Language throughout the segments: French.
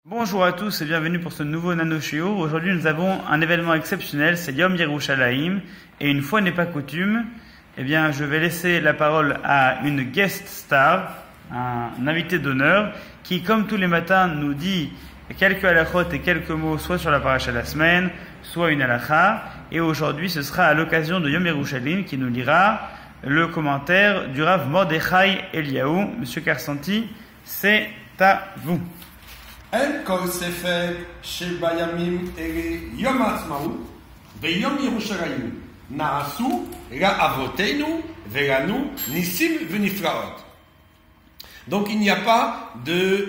Bonjour à tous et bienvenue pour ce nouveau Nano Shiur. Aujourd'hui nous avons un événement exceptionnel, c'est Yom Yerushalayim. Et une fois n'est pas coutume, je vais laisser la parole à une guest star, un invité d'honneur, qui comme tous les matins nous dit quelques halachot et quelques mots, soit sur la paracha de la semaine, soit une halacha. Et aujourd'hui ce sera à l'occasion de Yom Yerushalayim qui nous lira le commentaire du Rav Mordechai Eliaou. Monsieur Karsanti, c'est à vous. אין כל ספק שבימים אלה יום העצמאות ויום ירושלים נעשו לאבותינו ולנו ניסים ונפלאות. Donc il n'y a pas de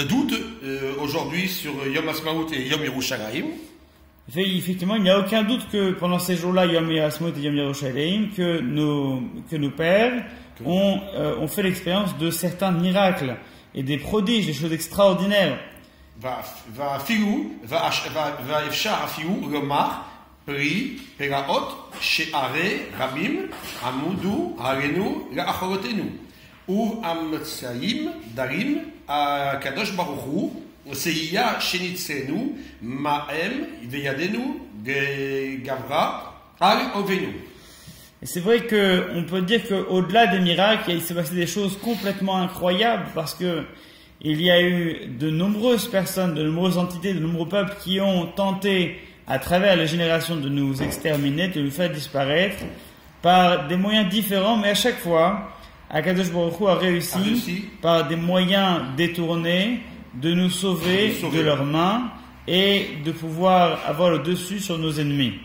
doute aujourd'hui sur Yom Ha'atzmaut et Yom Yerushalayim. Effectivement, il n'y a aucun doute que pendant ces jours-là, Yom Ha'atzmaut et Yom Yerushalayim, que nos pères ont fait l'expérience de certains miracles et des prodiges, des choses extraordinaires. ואפשר אפילו לומר פרי פירות שערי רבים עמודו עלינו לאחרותינו ובאמצעים דרים הקדוש ברוך הוא סייע שניצנו מהם וידנו גברה על אויבינו. Et c'est vrai qu'on peut dire qu'au-delà des miracles, il s'est passé des choses complètement incroyables parce que il y a eu de nombreuses personnes, de nombreuses entités, de nombreux peuples qui ont tenté à travers les générations de nous exterminer, de nous faire disparaître par des moyens différents, mais à chaque fois, Akadosh Baruch Hu a réussi par des moyens détournés de nous sauver de leurs mains et de pouvoir avoir le dessus sur nos ennemis.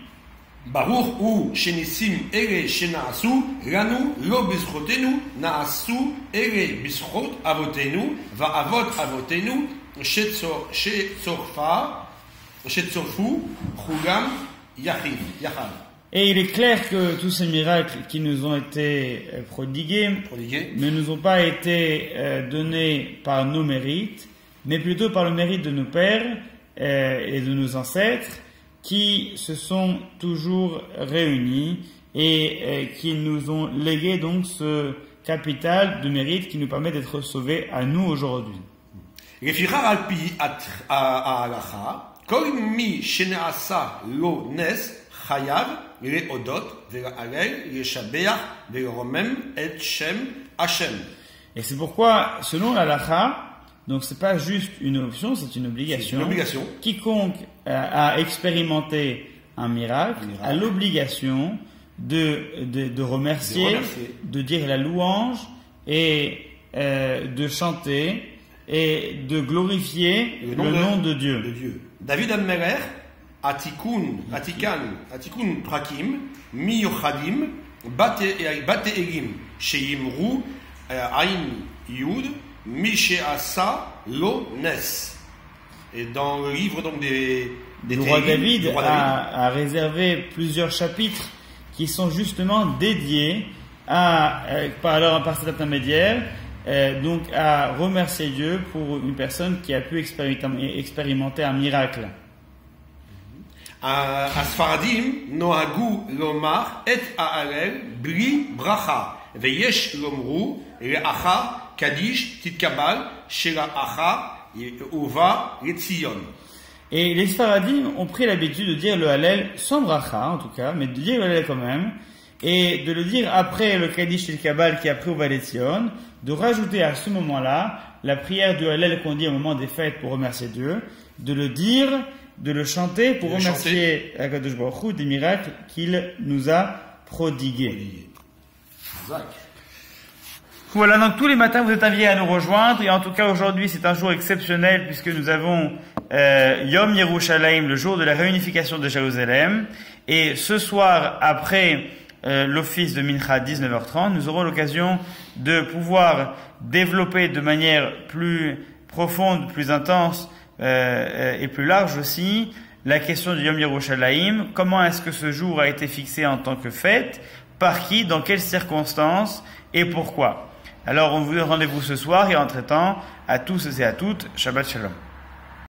ברוך הוא שניסים אלה שנעשו לנו לא בזכותנו נעשו אלה בזכות אבותינו ואבות אבותינו שצורפו חוגם יחד. Et il est clair que tous ces miracles qui nous ont été prodigués ne nous ont pas été donnés par nos mérites, mais plutôt par le mérite de nos pères et de nos ancêtres, qui se sont toujours réunis et qui nous ont légué donc ce capital de mérite qui nous permet d'être sauvés à nous aujourd'hui. לפיכך על פי ההלכה, כל מי שנעשה לו נס חייב להודות ולהלל, לשבח ולרומם את שם השם. Et c'est pourquoi, selon la halakha, donc c'est pas juste une option, c'est une obligation. Quiconque a expérimenté un miracle a l'obligation de remercier, de dire la louange et de chanter et de glorifier le nom de Dieu. David Ammeler, Atikun Prakim, Miyochadim, Bate Elim, Sheimru, Ain Yud, Mishéasa Lo Nes. Et dans le livre donc le roi David a réservé plusieurs chapitres qui sont justement dédiés par cet intermédiaire donc à remercier Dieu pour une personne qui a pu expérimenter un miracle. הספרדים נוהגו לומר את ההלל בלי ברכה ויש לומרו לאחר קדיש תתקבל שלאחר ובא לציון. Et les Sfaradim ont pris l'habitude de dire le Hallel sans bracha en tout cas, mais de dire le Hallel quand même, et de le dire après le Kaddish el Kabbal qui a pris au Valet Zion, de rajouter à ce moment-là la prière du Hallel qu'on dit au moment des fêtes pour remercier Dieu, de le dire, de le chanter pour remercier Akadosh Baruch Hu des miracles qu'il nous a prodigués. Voilà, donc tous les matins vous êtes invités à nous rejoindre, et en tout cas aujourd'hui c'est un jour exceptionnel puisque nous avons Yom Yerushalayim, le jour de la réunification de Jérusalem, et ce soir après l'office de Mincha 19h30, nous aurons l'occasion de pouvoir développer de manière plus profonde, plus intense et plus large aussi la question du Yom Yerushalayim. Comment est-ce que ce jour a été fixé en tant que fête, par qui, dans quelles circonstances et pourquoi. Alors on vous donne rendez-vous ce soir et entre-temps, à tous et à toutes, Shabbat Shalom.